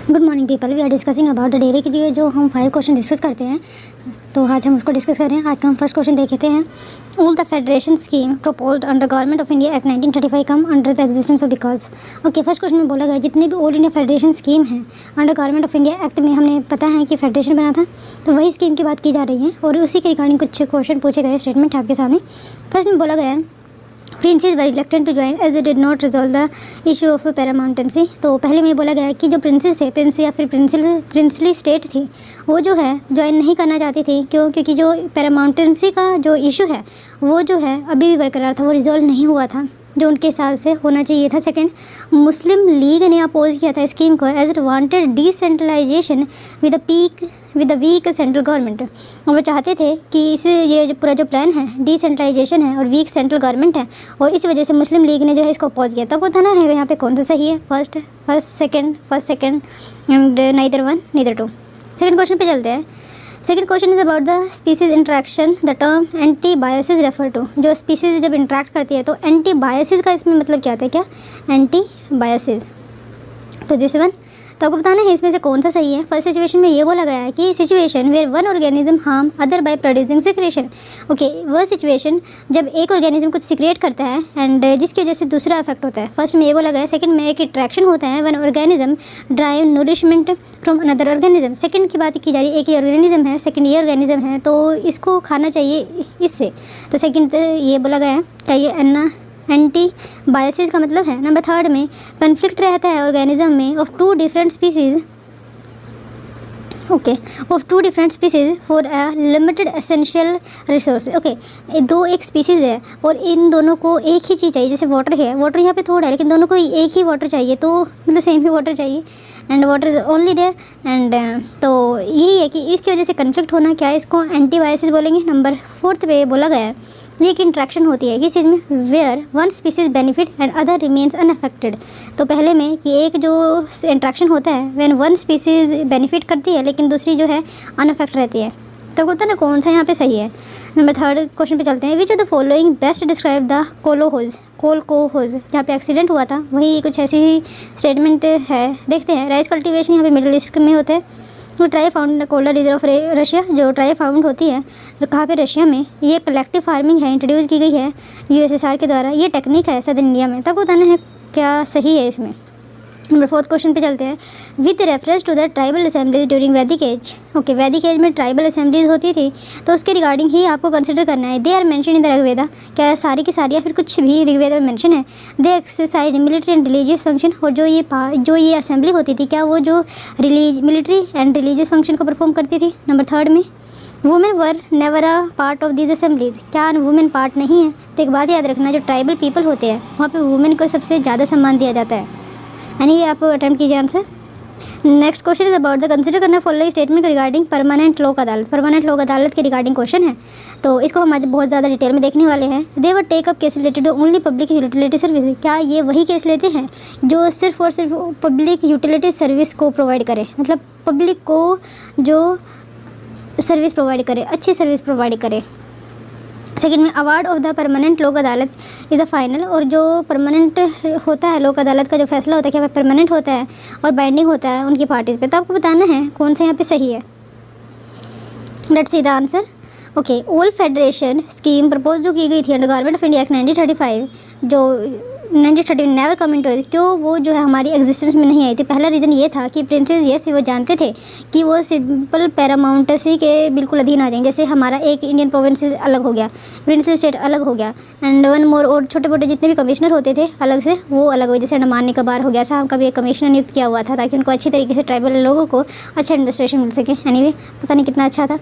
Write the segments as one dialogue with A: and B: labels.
A: Good morning people, we are discussing about the daily के जो हम 5 क्वेश्चन डिस्कस करते हैं, तो आज हम उसको डिस्कस कर रहे हैं। आज का हम फर्स्ट क्वेश्चन देखते हैं। All the federation scheme proposed under government of India act 1935 come under the existence of because. Okay, first question में बोला गया जितने भी ऑल इंडिया फेडरेशन स्कीम है under government of India act में, हमने पता है कि फेडरेशन बना था, तो वही स्कीम की बात की जा रही है और उसी के रिगार्डिंग कुछ क्वेश्चन पूछे गए स्टेटमेंट आपके सामने। फर्स्ट में बोला गया है princes were reluctant to join as it did not resolve the issue of paramountcy. तो पहले में बोला गया कि जो प्रिंसेस थे, प्रिंस या फिर प्रिंसली स्टेट थी, वो जो है ज्वाइन नहीं करना चाहती थी। क्यों? क्योंकि जो पैरामाउंटेंसी का जो इशू है वो जो है अभी भी बरकरार था, वो रिजॉल्व नहीं हुआ था जो उनके हिसाब से होना चाहिए था। सेकंड, मुस्लिम लीग ने अपोज किया था स्कीम को as it wanted decentralization with the weak central government. और वो चाहते थे कि इसे ये जो पूरा जो प्लान है डिसेंट्रलाइजेशन है और वीक सेंट्रल गवर्नमेंट है, और इस वजह से मुस्लिम लीग ने जो है इसको अपोज किया। तब बताना है यहाँ पे कौन सा सही है, first second and neither one neither two. Second question पे चलते हैं। Second question is about the species interaction the term antibiosis refer to. जो स्पीसीज जब इंट्रैक्ट करती है तो एंटी बायसिस का इसमें मतलब क्या होता है, क्या एंटी बायसिस। तो दिस वन, तो आपको बताना है इसमें से कौन सा सही है। फर्स्ट सिचुएशन में ये बोला गया है कि situation where one organism harm other by producing secretion. Okay, वह सिचुएशन जब एक ऑर्गेनिज्म कुछ सिक्रेट करता है एंड जिसकी वजह से दूसरा इफेक्ट होता है। फर्स्ट में ये बोला गया है। सेकंड में एक अट्रैक्शन होता है one organism drive nourishment from another organism. Second की बात की जा रही है, एक ही ऑर्गेनिज्म है, सेकंड ये ऑर्गेनिज्म है, तो इसको खाना चाहिए इससे। तो सेकंड ये बोला गया है क्या ये एंटी बायसिस का मतलब है। नंबर थर्ड में कन्फ्लिक्ट रहता है ऑर्गेनिज्म में of two different species, okay, of two different species for a limited essential resource. Okay, दो एक स्पीसीज है और इन दोनों को एक ही चीज़ चाहिए, जैसे वाटर है, वाटर यहाँ पे थोड़ा है लेकिन दोनों को एक ही वाटर चाहिए, तो मतलब सेम ही वाटर चाहिए and water is only there and तो यही है कि इसकी वजह से कन्फ्लिक्ट होना, क्या है इसको एंटी बायसिस बोलेंगे। नंबर फोर्थ पे बोला गया है ये एक इंट्रैक्शन होती है किस चीज़ में, where one species benefit and other remains unaffected. तो पहले में कि एक जो इंट्रैक्शन होता है व्हेन वन स्पीसीज बेनिफिट करती है लेकिन दूसरी जो है अनअफेक्ट रहती है। तो होता है ना कौन सा यहाँ पे सही है। नंबर थर्ड क्वेश्चन पे चलते हैं। Which of the following best describe the kolkhoz. जहाँ पे एक्सीडेंट हुआ था वही कुछ ऐसी स्टेटमेंट है, देखते हैं। राइस कल्टीवेशन यहाँ पे मिडिल ईस्ट में होता है। वो try found colder region of Russia, जो ट्राई फाउंड होती है तो कहाँ पे, रशिया में। ये कलेक्टिव फार्मिंग है, इंट्रोड्यूस की गई है यूएसएसआर के द्वारा। ये टेक्निक है सदर्न इंडिया में। तब बताना है क्या सही है इसमें। नंबर फोर्थ क्वेश्चन पे चलते हैं। With reference to the tribal assemblies during Vedic age. Okay, Vedic age में ट्राइबल असेंबलीज होती थी तो उसके रिगार्डिंग ही आपको कंसिडर करना है। They are mention in the Rigveda, क्या सारी की सारी या फिर कुछ भी ऋग्वेद में मेंशन है। They exercise military and religious function. और जो ये असेंबली होती थी, क्या वो जो मिलिट्री एंड रिलीजियस फंक्शन को परफॉर्म करती थी। नंबर थर्ड में women were never a part of these assemblies, क्या वुमेन पार्ट नहीं है। तो एक बात याद रखना, जो ट्राइबल पीपल होते हैं वहाँ पे वुमेन को सबसे ज़्यादा सम्मान दिया जाता है। यानी आप अटेम्प्ट कीजिए answer. Next question is about the consider करना following statement regarding permanent Lok अदालत। परमानेंट लोक अदालत के रिगार्डिंग क्वेश्चन है, तो इसको हम आज बहुत ज़्यादा डिटेल में देखने वाले हैं। They were take up case related only public utility service. क्या ये वही केस लेते हैं जो सिर्फ और सिर्फ पब्लिक यूटिलिटी सर्विस को प्रोवाइड करे, मतलब पब्लिक को जो सर्विस प्रोवाइड करे, अच्छी सर्विस प्रोवाइड करे। सेकंड में award of the permanent Lok अदालत इज़ द फाइनल। और जो परमानेंट होता है लोक अदालत का जो फैसला होता है, क्या परमानेंट होता है और बाइंडिंग होता है उनकी पार्टीज पे। तो आपको बताना है कौन सा यहाँ पे सही है। Let's see the answer. Okay, all federation scheme propose जो की गई थी under government of India act 1935, जो 1930 नेवर कम इनटू, क्यों वो जो है हमारी एग्जिस्टेंस में नहीं आई थी। पहला रीज़न ये था कि प्रिंसेस ये वो जानते थे कि वो सिंपल पैरामाउंटेसी के बिल्कुल अधीन आ जाएंगे। जैसे हमारा एक इंडियन प्रोविंस अलग हो गया, प्रिंसेस स्टेट अलग हो गया एंड वन मोर, और छोटे मोटे जितने भी कमिश्नर होते थे अलग से वो अलग हो, जैसे अंडमान निकोबार हो गया, साहब का भी एक कमिश्नर नियुक्त किया हुआ था ताकि उनको अच्छी तरीके से ट्राइबल लोगों को अच्छा एडमिनिस्ट्रेशन मिल सके। एनीवे, पता नहीं कितना अच्छा था।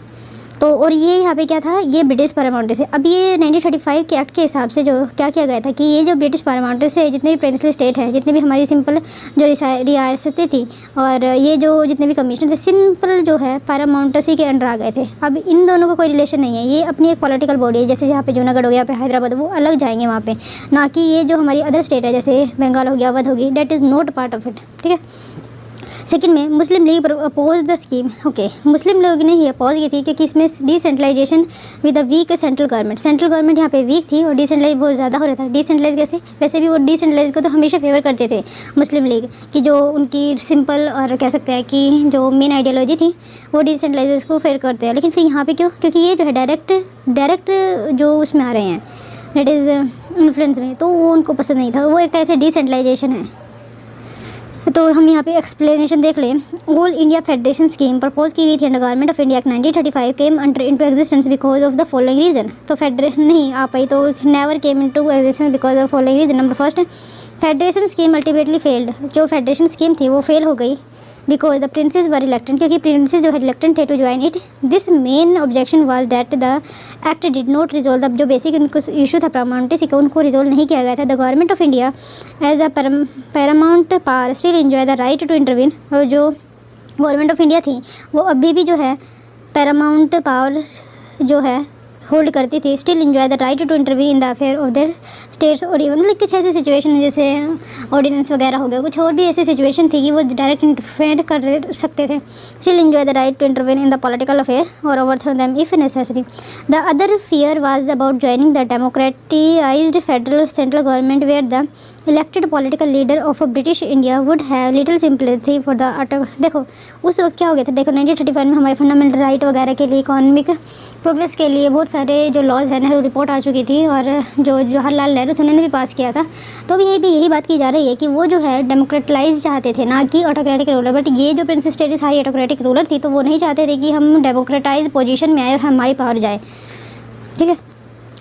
A: तो और ये यहाँ पे क्या था, ये ब्रिटिश पैरामाउंटेसी है। अब ये 1935 के एक्ट के हिसाब से जो क्या किया गया था कि ये जो ब्रिटिश पैरामाउंटेसी है, जितने भी प्रिंसली स्टेट है, जितने भी हमारी सिंपल जो रियासतें थी और ये जो जितने भी कमिश्नर थे, सिंपल जो है पैरामाउंटेसी के अंडर आ गए थे। अब इन दोनों का कोई रिलेशन नहीं है, ये अपनी एक पॉलिटिकल बॉडी है। जैसे यहाँ पे जूनागढ़ हो गया, यहाँ पे हैदराबाद, वो अलग जाएंगे वहाँ पे, ना कि ये जो हमारी अदर स्टेट है जैसे बंगाल हो गया, अवध होगी, that is not part of it. ठीक है, सेकंड में Muslim League oppose the scheme. Okay, Muslim लोग ने ही अपोज की थी क्योंकि इसमें decentralisation with a weak central government यहाँ पे वीक थी और डिसेंट्रलाइज बहुत ज़्यादा हो रहा था। डिसेंट्रलाइज कैसे? वैसे भी वो डिसेंट्रलाइज को तो हमेशा फेवर करते थे मुस्लिम लीग कि जो उनकी सिंपल और कह सकते हैं कि जो मेन आइडियोलॉजी थी वो डिसेंट्रलाइज को फेवर करते हैं। लेकिन फिर यहाँ पे क्यों? क्योंकि ये जो है डायरेक्ट जो उसमें आ रहे हैं दैट इज़ इन्फ्लुएंस में, तो वो उनको पसंद नहीं था। वो एक टाइप से डिसेंट्रलाइजेशन है। तो हम यहाँ पे एक्सप्लेनेशन देख लें। All India federation scheme propose की गई थी under government of India 1935 came under into existence because of the following reason. तो फेडरेशन नहीं आ पाई तो never came into existence because of following reason. Number first, federation scheme ultimately failed. जो federation scheme थी वो फेल हो गई because the princes were reluctant, क्योंकि प्रिंसेस जो है रिलेक्टेंट थे to join it. This main objection was that the act did not resolve the जो बेसिक उनको इशू था पैरामाउंटेसी का, उनको रिजोल्व नहीं किया गया था। The government of India as a paramount power still enjoy the right to intervene. और जो गवर्नमेंट ऑफ इंडिया थी वो अभी भी जो है पैरामाउंट पावर जो है होल्ड करती थी, still enjoy the right to intervene in the affair of their states और इवन मतलब कुछ ऐसी सिचुएशन जैसे ऑर्डिनेंस वगैरह हो गया, कुछ और भी ऐसी सिचुएशन थी कि वो डायरेक्ट इंटरफेयर कर सकते थे। Still enjoy the right to intervene in the political affair और overthrow them if necessary. The other fear was about joining the democratised federal central government where the elected political leader of British India would have little sympathy for the attack. देखो उस वक्त क्या हो गया था, देखो 1935 में हमारे फंडामेंटल राइट वगैरह के लिए, इकोनॉमिक प्रोग्रेस के लिए बहुत सारे जो लॉज हैं, नेहरू रिपोर्ट आ चुकी थी और जो जवाहरलाल नेहरू थे उन्होंने भी पास किया था। तो भी यही बात की जा रही है कि वो जो है डेमोक्रेटलाइज चाहते थे, ना कि ऑटोक्रेटिक रूलर। बट ये जो प्रिंसेस स्टेट सारी ऑटोक्रेटिक रूलर थी तो वो नहीं चाहते थे कि हम डेमोक्रेटाइज पोजीशन में आए और हमारी पावर जाए। ठीक है।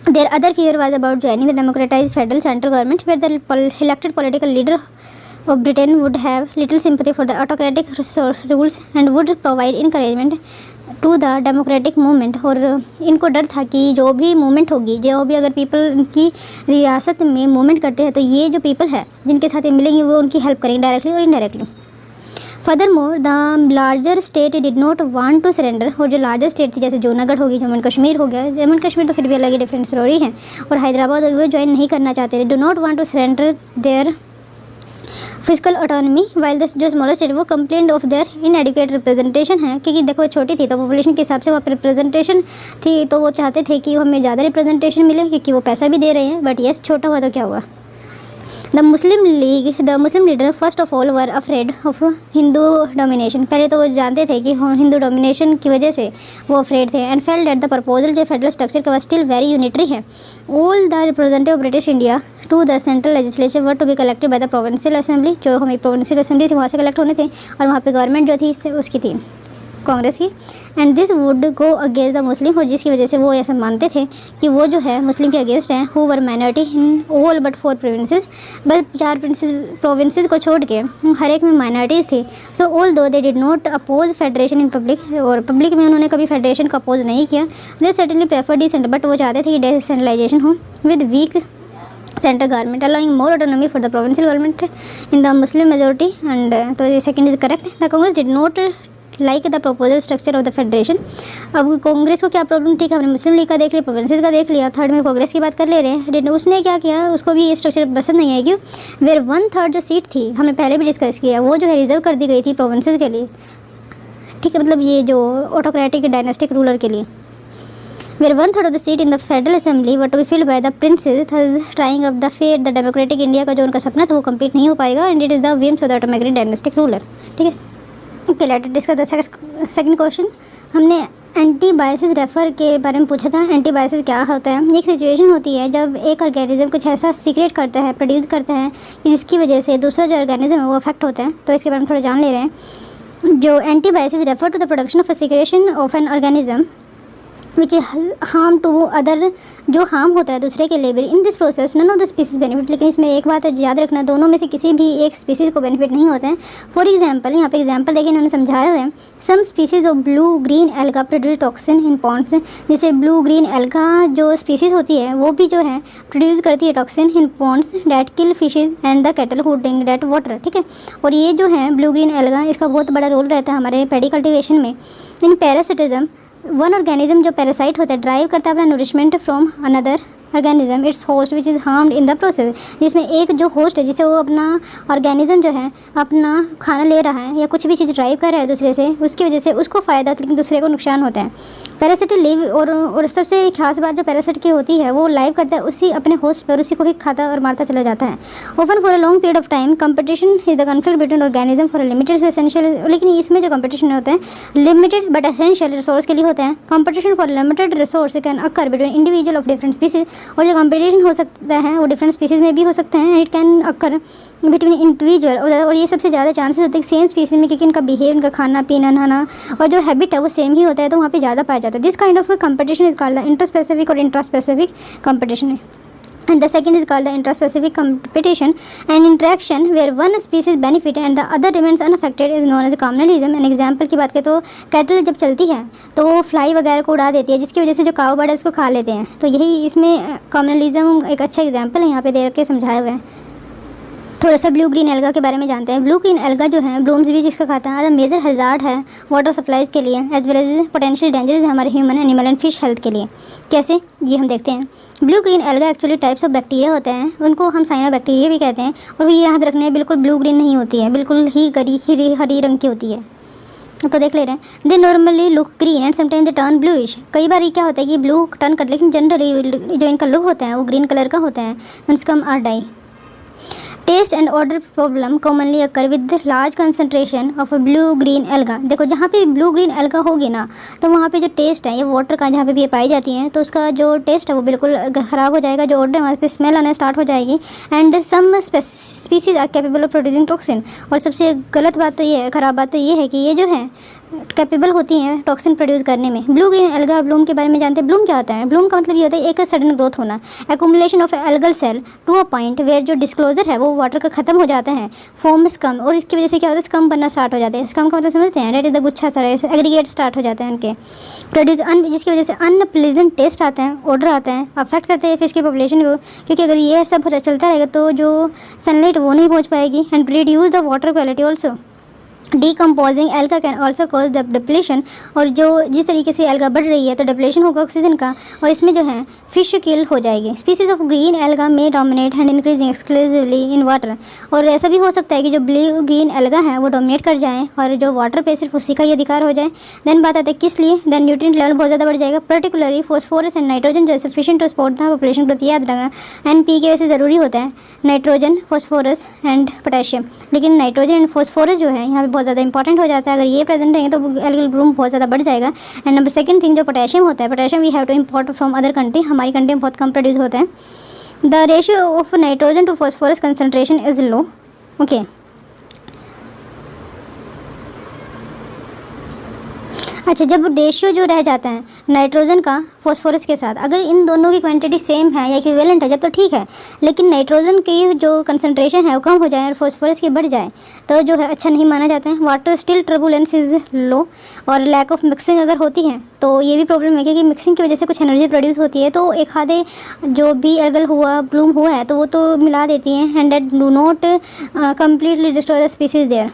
A: Their other fear was about joining the democratized federal central government where the elected political leader of Britain would have little sympathy for the autocratic rules and would provide encouragement to the democratic movement। और इनको डर था कि जो भी movement होगी, जो भी अगर पीपल की रियासत में मूवमेंट करते हैं तो ये जो पीपल है जिनके साथ ये मिलेंगे वो उनकी हेल्प करेंगे डायरेक्टली और indirectly. Furthermore the larger state did not want to surrender. और जो लार्जर स्टेट थी जैसे जूनागढ़ होगी, जम्मू एंड कश्मीर हो गया, जम्मू एंड कश्मीर तो फिर भी अलग ही डिफरेंट स्टोरी है, और हैदराबाद वो ज्वाइन नहीं करना चाहते थे। Do not want to surrender their physical autonomy while the जो स्मॉलर स्टेट वो complaint of their inadequate representation है, क्योंकि देखो छोटी थी तो पॉपुलेशन के हिसाब से वहाँ पर रिप्रेजेंटेशन थी तो वो चाहते थे कि हमें ज़्यादा रिप्रेजेंटेशन मिले क्योंकि वो पैसा भी दे रहे हैं। बट येस छोटा हुआ तो क्या हुआ। The Muslim leader first of all were afraid of Hindu domination. पहले तो वो जानते थे कि हिंदू डोमिनेशन की वजह से वो अफ्रेड थे। And failed at the proposal जो फेडरल स्ट्रक्चर का स्टिल वेरी यूनिटरी है। All the representative of British India to the central legislature were to be collected by the provincial assembly. जो हमारी प्रोविंशियल असेंबली थी वहाँ से collect होने थे और वहाँ पे गवर्नमेंट जो थी उसकी थी कांग्रेस की। And this would go against the Muslim, और जिसकी वजह से वो ऐसा मानते थे कि वो जो है मुस्लिम के अगेंस्ट हैं। Who were minority in all but 4 provinces. बस 4 प्रोविंसेस को छोड़ के हर एक में माइनॉरिटीज़ थी। So although they did not oppose federation in public, और पब्लिक में उन्होंने कभी फेडरेशन को अपोज नहीं किया। They certainly prefer dissent, but वो चाहते थे कि डिसेंट्रलाइजेशन हो with weak central government allowing more autonomy for the provincial government in the Muslim majority. And तो ये second is correct. The Congress did not like the proposal structure of the federation. अब कांग्रेस को क्या प्रॉब्लम, ठीक है हमने मुस्लिम league का देख लिया, प्रोविंसेस का देख लिया, थर्ड में कांग्रेस की बात कर ले रहे हैं। उसने क्या किया, उसको भी ये स्ट्रक्चर पसंद नहीं है। क्यों? वेयर 1/3 जो सीट थी हमने पहले भी डिस्कस किया, वो जो है रिजर्व कर दी गई थी प्रोविंसेस के लिए। ठीक है, मतलब ये जो ऑटोक्रेटिक डायनेस्टिक रूलर के लिए। where 1/3 of the seat in the federal assembly were to be filled by the princes, thus trying up the fate the democratic India का जो उनका सपना था वो कंप्लीट नहीं हो पाएगा। And it is the whims of the autocratic dynastic ruler। ठीक है, okay let discuss the second question. हमने एंटी बायसिस रेफर के बारे में पूछा था। एंटी बायसिस क्या होता है? एक सिचुएशन होती है जब एक ऑर्गेनिज्म कुछ ऐसा सीक्रेट करता है, प्रोड्यूस करता है कि जिसकी वजह से दूसरा जो ऑर्गेनिज्म है वो अफेक्ट होता है। तो इसके बारे में थोड़ा जान ले रहे हैं। जो antibiosis refer to the production of a secretion of an organism which harm to other, जो हार्म होता है दूसरे के लेबर। In this process none of the species benefit. लेकिन इसमें एक बात है याद रखना, दोनों में से किसी भी एक स्पीसीज को बेनिफिट नहीं होते हैं। फॉर एग्जाम्पल, यहाँ पे एग्जाम्पल देखिए इन्होंने समझाया हुआ है। Some species of blue green alga produce toxin in ponds. जैसे ब्लू ग्रीन एल्गा जो स्पीसीज होती है वो भी जो है प्रोड्यूस करती है toxin in ponds that kill fishes and the cattle who drink that water. ठीक है, और ये जो है ब्लू ग्रीन एल्गा, इसका बहुत बड़ा रोल रहता है हमारे पैडी कल्टिवेशन में। इन पैरासिटिज्म, वन ऑर्गेनिज्म जो पैरासाइट होता है ड्राइव करता है अपना nourishment from another organism it's host which is harmed in the process, जिसमें एक जो होस्ट है जिसे वो अपना ऑर्गेनिज्म जो है अपना खाना ले रहा है या कुछ भी चीज़ ड्राइव कर रहा है दूसरे से, उसकी वजह से उसको फ़ायदा लेकिन दूसरे को नुकसान होता है। पैरासिट लिव और सबसे खास बात जो पैरासिट की होती है वो लाइव करता है उसी अपने होस्ट पर, उसी को ही खाता और मारता चला जाता है। Open for a long period of time competition is the conflict between organism for limited essential, लेकिन इसमें जो कंपटीशन होता है लिमिटेड बट एसेंशियल रिसोर्स के लिए होता है। Competition for limited resource can occur between individual of different species, और जो कंपटीशन हो सकता है वो डिफरेंट स्पीसीज में भी हो सकते हैं। It can occur between individual, और ये सबसे ज़्यादा चांसेस होते हैं सेम स्पीसीज में, क्योंकि इनका बिहेव, इनका खाना पीना नहाना और जो हैबिट है वो सेम ही होता है, तो वहाँ पे ज़्यादा पाया जाता है। This kind of competition is called the interspecific और intraspecific competition, and the second is called the intraspecific competition. An interaction where one species benefit and the other remains unaffected is known as communalism. An example की बात करें तो cattle जब चलती है तो वो फ्लाई वगैरह को उड़ा देती है, जिसकी वजह से जो काऊ बर्ड है उसको खा लेते हैं। तो यही इसमें कम्युनलिज्म एक अच्छा एग्जाम्पल है यहाँ पे दे के समझाया हुआ है। थोड़ा सा ब्लू ग्रीन एल्गा के बारे में जानते हैं। ब्लू ग्रीन एल्गा जो है ब्लूम्स भी जिसका खाता है, मेजर हज़ार्ड है वाटर सप्लाईज के लिए as well as potential dangers है हमारे human animal and fish health के लिए। कैसे, ये हम देखते हैं। Blue green alga actually types of bacteria होते हैं, उनको हम साइनोबैक्टीरिया भी कहते हैं, और ये याद रखने बिल्कुल ब्लू ग्रीन नहीं होती है, बिल्कुल ही हरी रंग की होती है। तो देख ले रहे हैं। They normally look green and sometime they turn bluish. कई बार ये क्या होता है कि ब्लू टर्न कर, लेकिन जनरली जो इनका लुक होता है वो ग्रीन कलर का होता है। कम आर डाई। Taste and odour problem commonly occur with large concentration of blue green algae. देखो जहाँ पे ब्लू ग्रीन एल्गा होगी ना तो वहाँ पे जो टेस्ट है ये वाटर का, जहाँ पे भी ये पाई जाती हैं तो उसका जो टेस्ट है वो बिल्कुल ख़राब हो जाएगा, जो ऑर्डर है वहाँ पे स्मेल आना स्टार्ट हो जाएगी। And some species are capable of producing toxin. और सबसे गलत बात तो ये है, ख़राब बात तो ये है कि ये जो है कैपेबल होती हैं टॉक्सिन प्रोड्यूस करने में। ब्लू ग्रीन एल्गा ब्लूम के बारे में जानते हैं। ब्लूम क्या होता है? ब्लूम का मतलब ये होता है एक सडन ग्रोथ होना, accumulation of algal cell to a point where जो डिस्क्लोजर है वो वाटर का खत्म हो जाता है, फॉर्म स्कम, और इसकी वजह से क्या होता है स्कम बनना स्टार्ट हो जाते हैं। स्कम का मतलब समझते हैं, डेट इज द गुच्छा सा एग्रीगेट स्टार्ट हो जाते हैं उनके प्रोड्यूस जिसकी वजह से अनप्लीजेंट टेस्ट आते हैं, ऑर्डर आते हैं, अफेक्ट करते हैं फिश की पॉपुलेशन को, क्योंकि अगर ये सब चलता रहेगा तो जो सनलाइट वो नहीं पहुँच पाएगी। And reduce the water quality also. Decomposing alga can also cause the depletion, और जो जिस तरीके से एल्गा बढ़ रही है तो डिप्लेशन होगा ऑक्सीजन का, और इसमें जो है फिश किल हो जाएगी। स्पीसीज ऑफ ग्रीन एल्गा में dominate and increasing exclusively in water. और ऐसा भी हो सकता है कि जो ब्लू ग्रीन एल्गा है वो डोमिनेट कर जाए और जो वाटर पे सिर्फ उसी का ही अधिकार हो जाए। देन बात आती है किस लिए, देन न्यूट्रिएंट लेवल बहुत ज़्यादा बढ़ जाएगा, पर्टिकुलरली फॉस्फोरस एंड नाइट्रोजन जो सफिशिएंट टू सपोर्ट था पॉपुलेशन ग्रोथ। याद रखना NP के वैसे ज़रूरी होता है नाइट्रोजन, फॉस्फोरस एंड पोटेशियम, लेकिन नाइट्रोजन एंड फॉस्फोरस जो है यहाँ पे बहुत ज़्यादा इंपॉर्टेंट हो जाता है। अगर ये प्रेजेंट रहेंगे तो एल्गल ब्लूम बहुत ज़्यादा बढ़ जाएगा। एंड नंबर सेकंड थिंग जो पोटेशियम होता है, potassium we have to import from other country, हमारी कंट्री में बहुत कम प्रोड्यूस होता है। The ratio of nitrogen to phosphorus concentration is low. Okay, अच्छा, जब रेशियो जो रह जाता है नाइट्रोजन का फॉस्फोरस के साथ, अगर इन दोनों की क्वांटिटी सेम है या इक्विवेलेंट है जब तो ठीक है, लेकिन नाइट्रोजन की जो कंसंट्रेशन है वो कम हो जाए और फॉस्फोरस की बढ़ जाए तो जो है अच्छा नहीं माना जाता है। Water still turbulence is low, और लैक ऑफ मिक्सिंग अगर होती है तो ये भी प्रॉब्लम है, क्योंकि मिक्सिंग की वजह से कुछ एनर्जी प्रोड्यूस होती है, तो एक आधे जो भी एल्गल हुआ ब्लूम हुआ है तो वो तो मिला देती हैं। And that do not completely destroy the species there.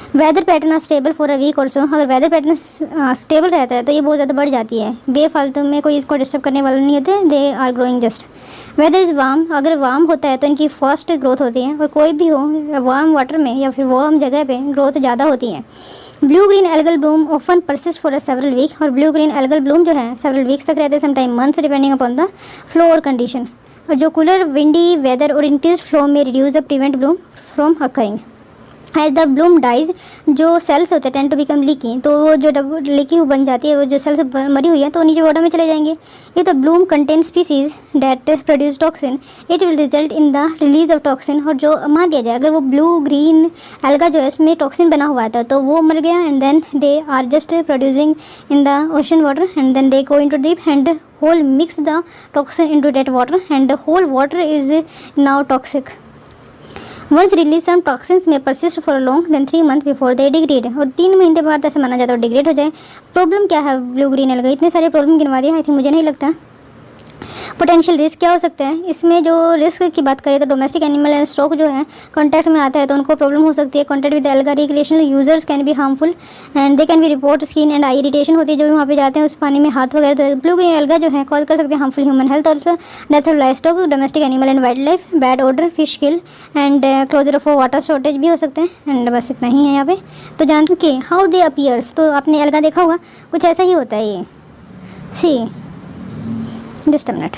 A: Weather pattern are stable for a week और सो। अगर वेदर पैटर्न स्टेबल रहता है तो ये बहुत ज़्यादा बढ़ जाती है, बेफालतू में कोई इसको डिस्टर्ब करने वाला नहीं होते, they are growing just. Weather is warm, अगर वार्म होता है तो इनकी फास्ट ग्रोथ होती है, और कोई भी हो वार्म वाटर में या फिर वार्म जगह पे ग्रोथ ज़्यादा होती है। Blue green algal bloom often persist for a several week, और ब्लू ग्रीन एल्गल ब्लूम जो है सेवरल वीक्स तक रहते हैं, sometime months depending upon the flow और कंडीशन। और जो कूलर विंडी वेदर और इंक्रीज फ्लो में reduce the prevent bloom from occurring. As the bloom dies, जो सेल्स होते हैं टेंड टू बिकम लीकी, तो वो जो लीकी बन जाती है, वो जो सेल्स मरी हुई है तो नीचे वाटर में चले जाएंगे। ये the Bloom contain species that produce toxin, it will result in the release of toxin. और जो मान दिया जाए अगर वो ब्लू ग्रीन एल्गा जो है इसमें टॉक्सिन बना हुआ था तो वो मर गया, and then they are just producing in the ocean water, and then they go into deep and whole mix the toxin into that water, and the whole water is now toxic. Once released, some toxins may persist for long than 3 months before they degrade. और 3 महीने बाद ऐसा माना जाता है degrade हो जाए। Problem क्या है ब्लू ग्रीन एल्गा? इतने सारे प्रॉब्लम गिनवा दिया, आई थिंक मुझे नहीं लगता। पोटेंशियल रिस्क क्या हो सकते हैं, इसमें जो रिस्क की बात करें तो डोमेस्टिक एनिमल एंड स्टॉक जो है कॉन्टैक्ट में आता है तो उनको प्रॉब्लम हो सकती है। Contact with alga recreational users can be harmful and they can be report skin and I irritation होती है जो भी वहाँ पे जाते हैं उस पानी में हाथ वगैरह, तो ब्लू ग्रीन एल्गा जो है कॉज कर सकते हैं harmful human health also, death of livestock, domestic animal and wildlife, bad odour, fish kill and closure of water shortage भी हो सकते हैं। एंड बस इतना ही है यहाँ पे। तो जान चुके हाउ दे अपीयर्स, तो आपने एल्गा देखा होगा, कुछ ऐसा ही होता है ये। सी जस्ट अ मिनट,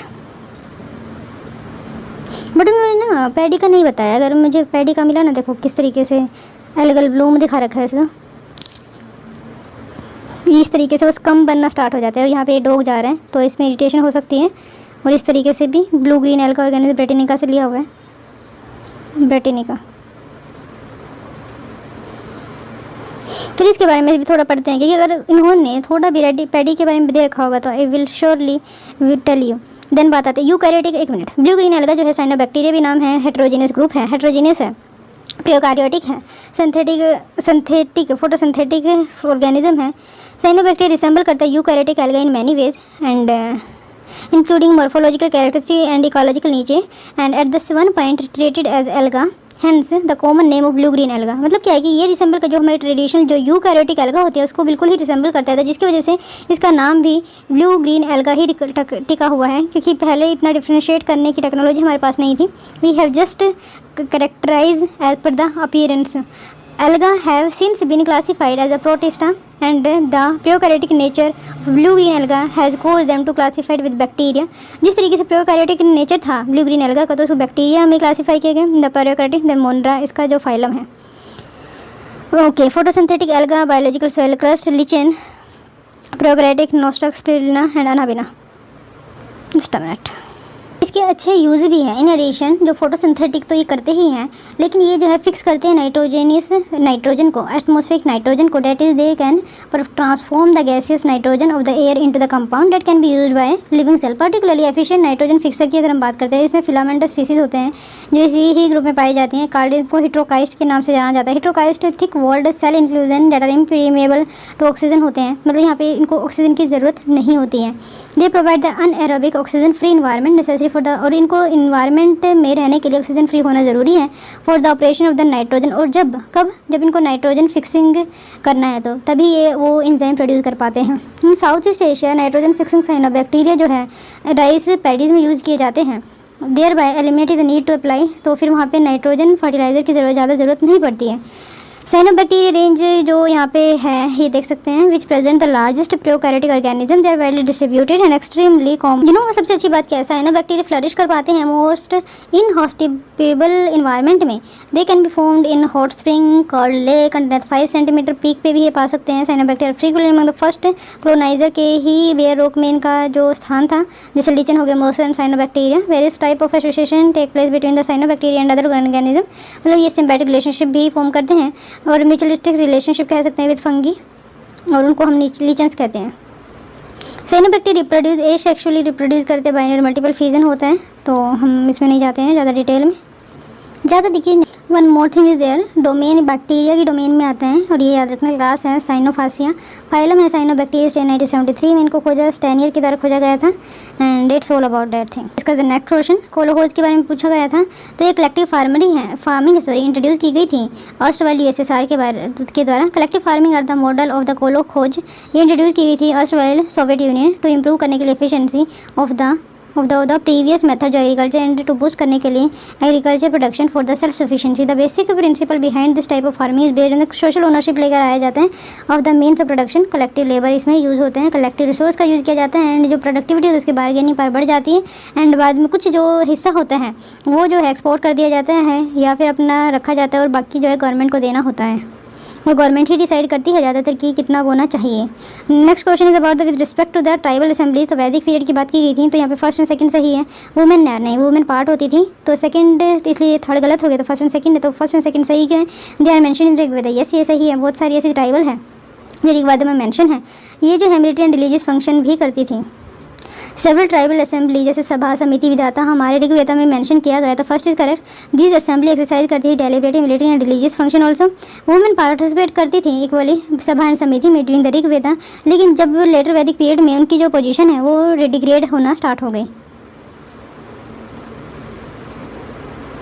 A: बट उन्होंने ना पैडी का नहीं बताया। अगर मुझे पैडी का मिला ना, देखो किस तरीके से एल्गल ब्लूम दिखा रखा है इसका, इस तरीके से बस कम बनना स्टार्ट हो जाता है और यहाँ पे डॉग जा रहे हैं तो इसमें इरिटेशन हो सकती है। और इस तरीके से भी ब्लू ग्रीन एल्गा ऑर्गेनिज्म ब्रेटिनिका से लिया हुआ है, ब्रेटिनिका। तो इसके बारे में भी थोड़ा पढ़ते हैं कि अगर इन्होंने थोड़ा भी पैडी के बारे में दे रखा होगा तो I will surely tell you. Then बात आते हैं यूकैरियोटिक। एक मिनट, ब्लू ग्रीन एल्गा जो है साइनोबैक्टीरिया भी नाम है, हेट्रोजीनियस ग्रुप है, हेट्रोजीनियस है, प्रोकार्योटिक है, सिंथेटिक फोटोसिंथेटिक ऑर्गेनिज्म है। साइनोबैक्टीरिया रिसेंबल करता है eukaryotic alga in many ways and including morphological characteristic and ecological niche and at this one point treated as alga, hence the common name of blue green alga. मतलब क्या है कि ये resemble का जो हमारे ट्रेडिशनल जो यूकैरियोटिक एल्गा होती है उसको बिल्कुल ही रिसेंबल करता है, जिसकी वजह से इसका नाम भी ब्लू ग्रीन एल्गा ही टिका हुआ है, क्योंकि पहले इतना डिफ्रेंशिएट करने की टेक्नोलॉजी हमारे पास नहीं थी। We have just characterise as per the appearance. Alga have since been classified as a protista and the prokaryotic nature of blue green alga has caused them to classified with bacteria। जिस तरीके से prokaryotic nature था blue green alga का तो उसको bacteria में classify किया गया, द प्रोकैरियोटिक देन मोनरा इसका जो फाइलम है। Okay, photosynthetic alga, biological soil crust, lichen, prokaryotic nostoc, spirulina and anabaena. Just a minute, इसके अच्छे यूज़ भी हैं। इन एडिशन जो फोटोसिंथेटिक तो ये करते ही हैं, लेकिन ये जो है फिक्स करते हैं नाइट्रोजन को, एटमॉस्फेरिक नाइट्रोजन को, that is they can transform the gaseous nitrogen of the air into the compound that can be used by living cell. Particularly efficient nitrogen fixer की अगर हम बात करते हैं, इसमें फिलामेंटस स्पीसीज होते हैं जो इसी ही ग्रुप में पाई जाती हैं। कार्डिस को हिट्रोकाइस्ट के नाम से जाना जाता है। Heterocyst thick walled cell inclusion that are impermeable to oxygen होते हैं, मतलब यहाँ पे इनको ऑक्सीजन की ज़रूरत नहीं होती है। They provide the anaerobic oxygen free environment necessary for the, और इनको इन्वायरमेंट में रहने के लिए ऑक्सीजन फ्री होना ज़रूरी है for the operation of the nitrogen. और जब इनको नाइट्रोजन फिक्सिंग करना है तो तभी ये वो एंजाइम प्रोड्यूस कर पाते हैं। South East Asia nitrogen fixing cyanobacteria जो है राइस पैडीज में यूज़ किए जाते हैं। Thereby eliminated the need to apply, तो फिर वहाँ पे नाइट्रोजन फर्टिलाइज़र की ज़्यादा ज़रूरत नहीं पड़ती है। साइनोबैक्टीरिया रेंज जो यहाँ पे है ये देख सकते हैं, which present the largest prokaryotic organism, they are widely distributed and extremely common. सबसे अच्छी बात क्या है, साइनोबैक्टीरिया फ्लरिश कर पाते हैं मोस्ट इन हॉस्टिपेबल इन्वायरमेंट में। They can be formed in hot spring, called lake and 5 centimetre peak पे भी ये पा सकते हैं। Cyanobacteria frequently among the first coloniser के ही बेयर रॉक में इनका जो स्थान था, जैसे लीचन हो गया, moss and cyanobacteria. Various type of association take place between the cyanobacteria and other organism, मतलब ये सिम्बायोटिक रिलेशनशिप भी फॉर्म करते हैं और म्यूचुअलिस्टिक रिलेशनशिप कह सकते हैं विद फंगी, और उनको हम लीचन्स कहते हैं। साइनोबैक्टीरिया रिप्रोड्यूस एसेक्सुअली रिप्रोड्यूस करते हैं, बाइनरी मल्टीपल फ्यूजन होता है, तो हम इसमें नहीं जाते हैं ज़्यादा डिटेल में, ज़्यादा देखिए। One more thing is there, domain bacteria की डोमेन में आते हैं और ये याद रखना। क्लास है साइनोफासिया, फाइलम है साइनोबैक्टीरिया, 1973 में इनको खोजा, स्टेनियर की तरह खोजा गया था and it's all about that thing. इसका नेक्स्ट क्वेश्चन कोलोहोज के बारे में पूछा गया था, तो ये कलेक्टिव फार्मिंग इंट्रोड्यूस की गई थी अर्स्टवाइल USSR के द्वारा। Collective farming are the model of the kolkhoz, ये इंट्रोड्यूस की गई थी erstwhile Soviet Union to improve करने के लिए efficiency of the previous method जो एग्रीकल्चर एंड टू बूस्ट करने के लिए agriculture production for the self sufficiency. The basic principle behind this type of farming is based on the social ownership लेकर आया जाता है of the means of production. Collective labour इसमें use होते हैं, कलेक्टिव रिसोर्स का यूज़ किया जाता है एंड जो प्रोडक्टिविटी है उसकी बार्गेनिंग पर बढ़ जाती है एंड बाद में कुछ जो हिस्सा होता है वो जो है एक्सपोर्ट कर दिया जाता है या फिर अपना रखा जाता है और बाकी जो है गवर्नमेंट को देना होता है। वो गवर्नमेंट ही डिसाइड करती है ज़्यादातर कि कितना बोना चाहिए। Next question is about the with respect to the tribal assembly, तो वैदिक पीरियड की बात की गई थी, तो यहाँ पे फर्स्ट एंड सेकंड सही है। वुमेन नहीं, वुमेन पार्ट होती थी, तो सेकंड इसलिए थर्ड गलत हो गया, तो फर्स्ट एंड सेकंड है, तो फर्स्ट एंड सेकंड सही क्यों है? They are mention in Rigveda, yes ये सही है। बहुत सारी ऐसी ट्राइबल है जो ऋग्वेद में मेंशन है। ये जो है मिलिट्री एंड रिलीजियस फंक्शन भी करती थी। सेवरल ट्राइबल असेंबली जैसे सभा समिति विधाता हमारे ऋग्वेद में मेंशन किया गया, तो first is correct. This assembly exercise करती थी deliberative military and religious function also. Women participate करती थी इक्वली सभा एंड समिति में ड्यूरिंग द ऋग्वेद, लेकिन जब लेटर वैदिक पीरियड में उनकी जो पोजीशन है वो डिग्रेड होना स्टार्ट हो गई।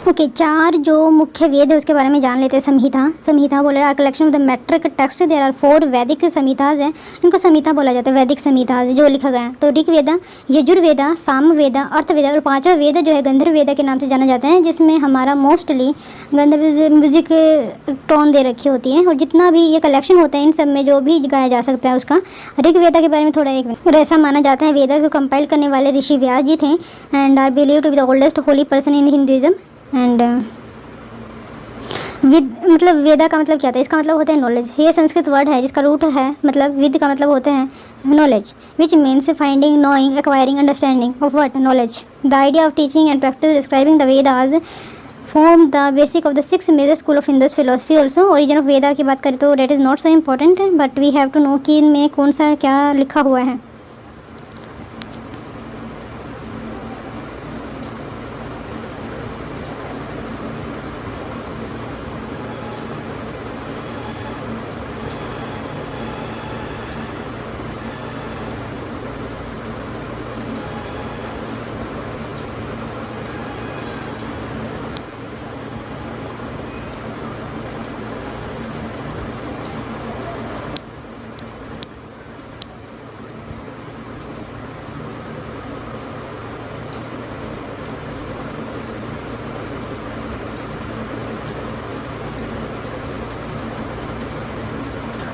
A: ओके, चार जो मुख्य वेद है उसके बारे में जान लेते हैं। संहिता, संहिता बोले are collection of the metric text, there are 4 Vedic Samhitas हैं, इनको संहिता बोला जाता है, वैदिक संहिताज जो लिखा गया है। तो ऋग्वेदा, यजुर्वेदा, सामवेदा, अर्थवेदा और पांचवा वेद जो है गंधर्व वेदा के नाम से जाना जाता है, जिसमें हमारा मोस्टली गंधर्व म्यूजिक टोन दे रखी होती है। और जितना भी ये कलेक्शन होता है इन सब में जो भी गाया जा सकता है उसका। ऋग्वेदा के बारे में थोड़ा एक और ऐसा माना जाता है वेदा को कंपाइल करने वाले ऋषि व्यास जी थे and are believe to be the oldest holy person in Hinduism. And with मतलब वेदा का मतलब क्या था, इसका मतलब होता है नॉलेज। ये संस्कृत वर्ड है जिसका रूट है मतलब विद का मतलब होता है knowledge, which means finding, knowing, acquiring, understanding of what knowledge. The idea of teaching and practice describing the Vedas form the basic of the 6 major school of Hindus philosophy. Also origin of Veda की बात करें तो that is not so important, but we have to know कि इनमें कौन सा क्या लिखा हुआ है।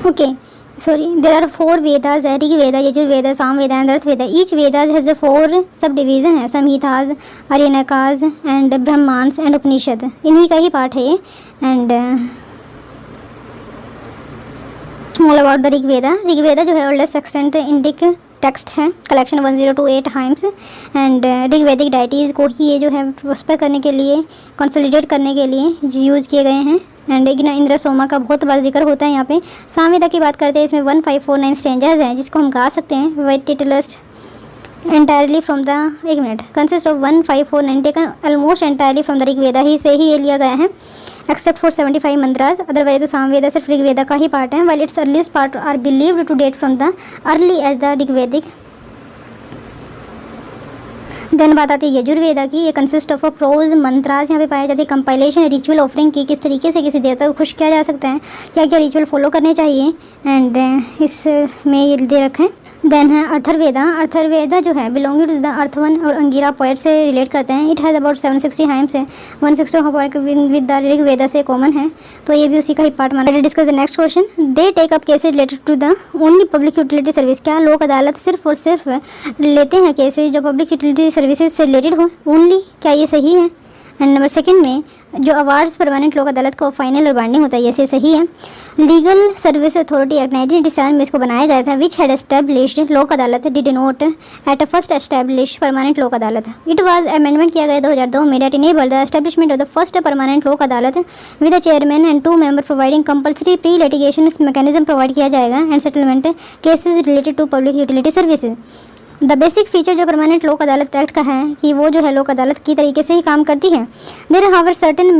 A: Okay, sorry, there are 4 Vedas, Rig Veda, Yajur Sam Veda and Arth Veda. Each Veda has a 4 subdivision है, Samhitas, Aryanas and Brahmans and Upanishad, इन्हीं का ही पार्ट है ये। And all about the Rig Veda. Rig Veda जो है ओल्डेस्ट एक्सटेंट इंडिक टेक्स्ट है, collection 1028 hymns. And Rig Vedic deities को ही ये जो है प्रोस्पर करने के लिए, कंसोलिडेट करने के लिए यूज़ किए गए हैं। एंड यज्ञ, इंद्र, सोमा का बहुत बार जिक्र होता है यहाँ पे। सामवेदा की बात करते हैं, इसमें 1549 स्टेंजर्स हैं जिसको हम गा सकते हैं। White titlist entirely from the, एक minute, consist of 1549 taken almost entirely from the Rig Veda ही से ही ये लिया गया है, एक्सेप्ट फॉर 75 मंत्रास। अदरवाइज तो सामवेदा सिर्फ ऋग वेदा का ही पार्ट है। While its earliest part are believed to date from the early age the Rig Vedic. Then बात आती है यजुर्वेदा की। ये कंसिस्ट ऑफ प्रोज मंत्रास, यहाँ पे पाई जाती है कंपाइलेशन, रिचुअल, ऑफरिंग की किस तरीके से किसी देवता को खुश किया जा सकता है, क्या क्या रिचुअल फॉलो करने चाहिए, एंड इसमें ये दे रखे हैं। देन है अथर्ववेदा। अथर्ववेदा जो है बिलोंगिंग टू द अर्थवन और अंगिरा पोएट से रिलेट करते हैं। इट हैज़ अबाउट 760 हाइम्स है, 160 विद द ऋग वेदा से कॉमन है, तो ये भी उसी का ही पार्ट माना। Discuss the next question. They take up cases related to the only public utility service. क्या लोक अदालत सिर्फ और सिर्फ लेते हैं केसेस जो पब्लिक यूटिलिटी सर्विसेज से रिलेटेड हो ओनली, क्या ये सही है? एंड नंबर सेकंड में जो अवार्ड्स परमानेंट लोक अदालत का फाइनल और बाइंडिंग होता है, ये सही है। लीगल सर्विस अथॉरिटी एक्ट 1987 में इसको बनाया गया था, which had established Lok Adalat did not at first establish permanent Lok Adalat. It was amendment किया गया 2002 में, that enable the establishment of the first permanent Lok Adalat with the chairman and 2 member providing compulsory pre litigation mechanism provide किया जाएगा and settlement cases related to public utility services. The basic feature जो permanent Lok Adalat act का है कि वो जो है लोक अदालत की तरीके से ही काम करती है। देयर हावर सर्टेन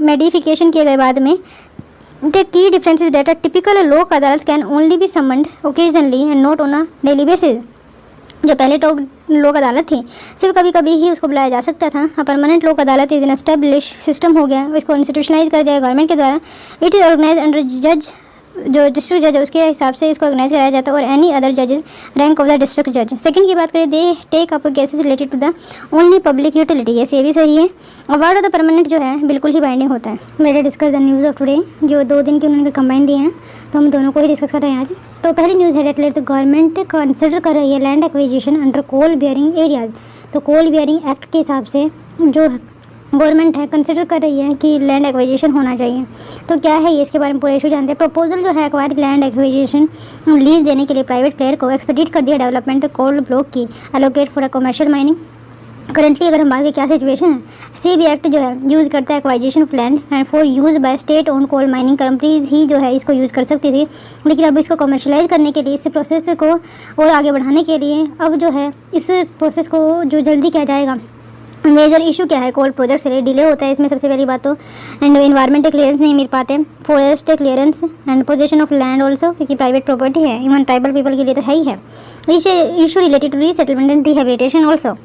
A: मेडिफिकेशन किए गए बाद में। The key difference is date typical Lok Adalat can only be summoned occasionally and not on a daily basis. जो पहले लोक अदालत थी सिर्फ कभी कभी ही उसको बुलाया जा सकता था। परमानेंट लोक अदालत इज एन एस्टेब्लिश सिस्टम हो गया, इसको इंस्टीट्यूशनलाइज कर दिया गवर्नमेंट के द्वारा। इट इज ऑर्गेनाइज अंडर जज, जो डिस्ट्रिक्ट जज है उसके हिसाब से इसको ऑर्गेनाइज कराया जाता है, और एनी अदर जजेस रैंक ऑफ द डिस्ट्रिक्ट जज। सेकंड की बात करें, दे take up cases related to the only public utility, ये भी सही है। अवार्ड ऑफ द परमानेंट जो है बिल्कुल ही बाइंडिंग होता है। मेरे discuss the news of today, जो 2 दिन के उन्होंने कंबाइन दिए हैं, तो हम दोनों को ही डिस्कस कर रहे हैं आज। तो पहली न्यूज़ है डेट द गवर्नमेंट कंसिडर कर रही है लैंड एक्विजिशन अंडर कोल बियरिंग एरियाज। तो कोल बियरिंग एक्ट के हिसाब से जो गवर्नमेंट है कंसिडर कर रही है कि लैंड एक्विजिशन होना चाहिए। तो क्या है ये, इसके बारे में पूरा इशू जानते हैं। प्रपोजल जो है एक्वायर लैंड एक्विजिशन लीज देने के लिए प्राइवेट प्लेयर को एक्सपेडिट कर दिया डेवलपमेंट कोल ब्लॉक की allocate for a commercial mining. Currently अगर हम बात करें क्या सिचुएशन है, सीबी एक्ट जो है यूज़ करता है acquisition of land and for use by state own coal mining companies ही जो है इसको यूज़ कर सकती थी, लेकिन अब इसको कमर्शलाइज करने के लिए, इस प्रोसेस को और आगे बढ़ाने के लिए अब जो है इस प्रोसेस को जो जल्दी किया जाएगा। मेजर इशू क्या है, कोल प्रोजेक्ट से डिले होता है इसमें सबसे पहली बात तो, एंड इन्वायरमेंटल क्लियरेंस नहीं मिल पाते, forest clearance and possession of land also, क्योंकि प्राइवेट प्रॉपर्टी है, इवन ट्राइबल पीपल के लिए तो है ही है। Issue related to resettlement and rehabilitation also.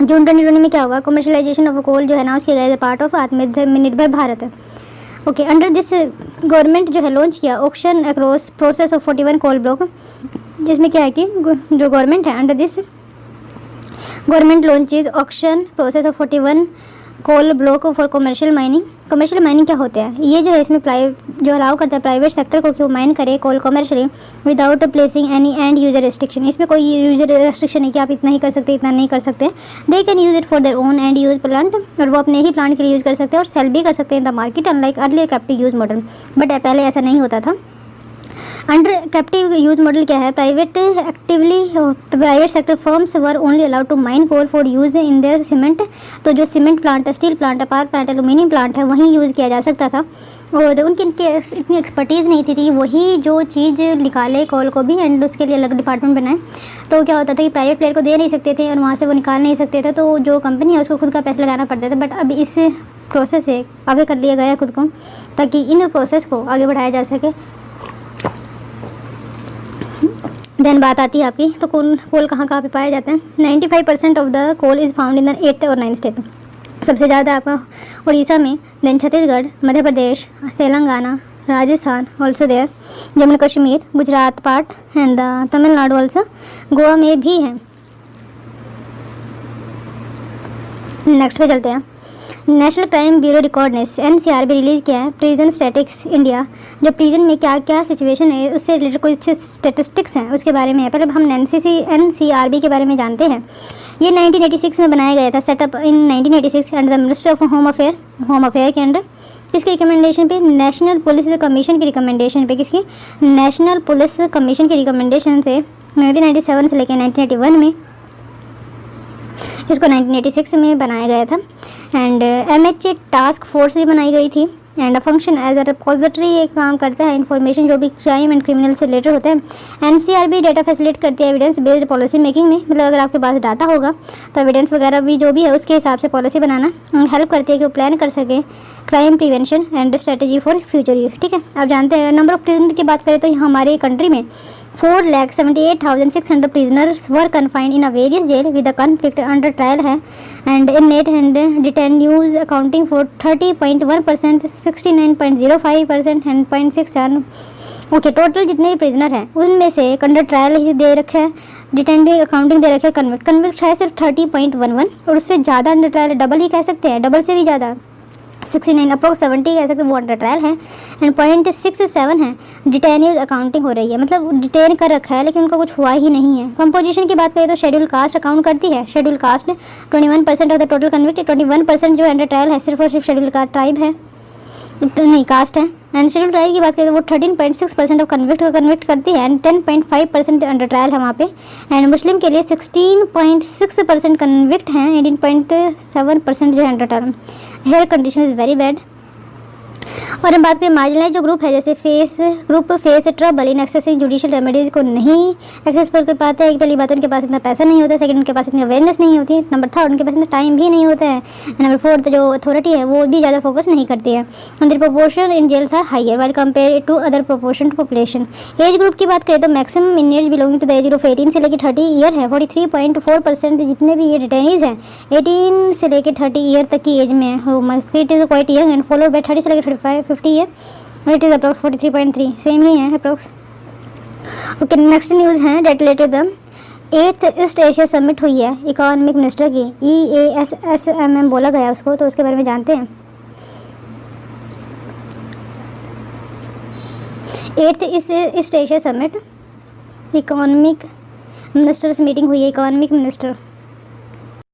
A: June 2020 में क्या हुआ, कमर्शलाइजेशन ऑफ कोल जो है अनाउंस किया गया as a part of Atmanirbhar Bharat. Okay, under this government जो है लॉन्च किया auction across process of 41 coal block, जिसमें क्या है कि जो गवर्नमेंट है under this government launches auction process of 41 coal block for commercial mining. Commercial mining क्या होता है, ये जो है इसमें जो अलाउ करता है प्राइवेट सेक्टर को कि वो माइन करे coal commercially without placing any end user restriction. इसमें कोई यूजर रेस्ट्रिक्शन नहीं कि आप इतना ही कर सकते इतना नहीं कर सकते। They can use it for their own and use plant, और वो अपने ही प्लांट के लिए यूज़ कर सकते हैं और सेल भी कर सकते हैं in the market unlike earlier captive use model. But पहले ऐसा नहीं होता था। अंडर कैप्टिव यूज मॉडल क्या है, private sector firms were only allowed to mine coal for use in their cement. तो जो सीमेंट प्लांट है, स्टील प्लांट है, पावर प्लांट है, एल्यूमिनियम प्लांट है, वहीं यूज़ किया जा सकता था। और उनकी इतनी एक्सपर्टीज़ नहीं थी वही जो चीज़ निकाले कोल को भी एंड उसके लिए अलग डिपार्टमेंट बनाए। तो क्या होता था कि प्राइवेट प्लेयर को दे नहीं सकते थे और वहाँ से वो निकाल नहीं सकते थे, तो जो कंपनी है उसको खुद का पैसा लगाना पड़ता था। बट अब इस प्रोसेस से आगे कर लिया गया खुद को, ताकि इन प्रोसेस को आगे बढ़ाया जा सके। देन बात आती है आपकी, तो कोल कहाँ पे पाया जाता है। 95% of the coal is found in the 8 और 9 स्टेट। सबसे ज़्यादा आपका उड़ीसा में, then Chhattisgarh, Madhya Pradesh, Telangana, Rajasthan also there, Jammu Kashmir, Gujarat part and Tamil Nadu also, Goa में भी है। नेक्स्ट पे चलते हैं। नेशनल क्राइम ब्यूरो रिकॉर्ड ने NCRB रिलीज़ किया है प्रिजन स्टैटिक्स इंडिया। जो प्रिजन में क्या क्या सिचुएशन है उससे रिलेटेड कुछ स्टैटिस्टिक्स हैं उसके बारे में है। पहले हम NCRB के बारे में जानते हैं। ये 1986 में बनाया गया था, setup in 1986 under the minister of home affair के अंडर। किसके रिकमेंडेशन पे, नेशनल पुलिस कमीशन की रिकमेंडेशन पे। किसकी, नेशनल पुलिस कमीशन की रिकमेंडेशन से 1997 से लेकर 1981 में इसको 1986 में बनाया गया था। एंड MH टास्क फोर्स भी बनाई गई थी and function as a repository, एक काम करता है इन्फॉर्मेशन जो भी क्राइम एंड क्रिमिनल से रिलेटेड होते हैं। NCRB डेटा फैसिलिटेट करती है एविडेंस बेस्ड पॉलिसी मेकिंग में, मतलब अगर आपके पास डाटा होगा तो एविडेंस वगैरह भी जो भी है उसके हिसाब से पॉलिसी बनाना हेल्प करती है कि वो प्लान कर सके crime prevention and strategy for future use. ठीक है, अब जानते हैं नंबर ऑफ प्रिजनर की बात करें तो हमारे कंट्री में 4,78,600 prisoners were confined in a various jail with the convict under trial है and inmate and detainees accounting for 30.1%, 69.05% and 0.67। Okay, total जितने भी प्रिजनर हैं उनमें से अंडर ट्रायल ही दे रखे हैं, डिटेंडी अकाउंटिंग दे रखे हैं, कन्विक्ट है सिर्फ 30.11 और उससे ज़्यादा अंडर ट्रायल, डबल ही कह सकते हैं, डबल से भी ज़्यादा 69 अप्रोक्स 70 कह सकते हैं, वो अंडर ट्रायल है एंड 0.67 है डिटेन्यूज अकाउंटिंग हो रही है, मतलब डिटेन कर रखा है लेकिन उनका कुछ हुआ ही नहीं है। कंपोजिशन की बात करें तो शेड्यूल कास्ट अकाउंट करती है। Schedule caste 21% of the total convict, 21% जो अंडर ट्रायल है सिर्फ और सिर्फ शेड्यूल का ट्राइब है, नहीं कास्ट है। एंड शेड्यूल ट्राइब की बात करें तो वो 13.6% ऑफ कन्विक्ट को कन्विक्ट करती है एंड 10.5% अंडर ट्रायल है वहाँ पे। एंड मुस्लिम के लिए 16.6% कन्विक्ट हैं, 18.7% जो है under trial. Here condition is very bad. और हम बात करें मार्जिनलाइज जो ग्रुप है, जैसे face trouble in accessing judicial remedies को नहीं एक्सेस कर पाते हैं। पहली बात उनके पास इतना पैसा नहीं होता, सेकंड उनके पास इतनी अवेयरनेस नहीं होती, नंबर थर्ड उनके पास इतना टाइम भी नहीं होता है, नंबर फोर्थ जो अथॉरिटी है वो भी ज़्यादा फोकस नहीं करती है। And the proportion in jails are higher while compare to other proportion to population. Age group की बात करें तो maximum in age belonging to the age of 18 से लेकर 30 ईयर है। 43.4% जितने भी ये डिटेनीज हैं 18 से लेकर 30 ईयर तक की एज में है। It is quite young and followed by 30 से लेकर 50 year, it is approx 43.3, same ही है अप्रॉक्स। ओके, नेक्स्ट न्यूज़ है that related the 8th East Asia summit हुई है इकोनॉमिक मिनिस्टर की, EASSMM बोला गया उसको, तो उसके बारे में जानते हैं। 8th East Asia summit economic ministers meeting हुई है, इकोनॉमिक मिनिस्टर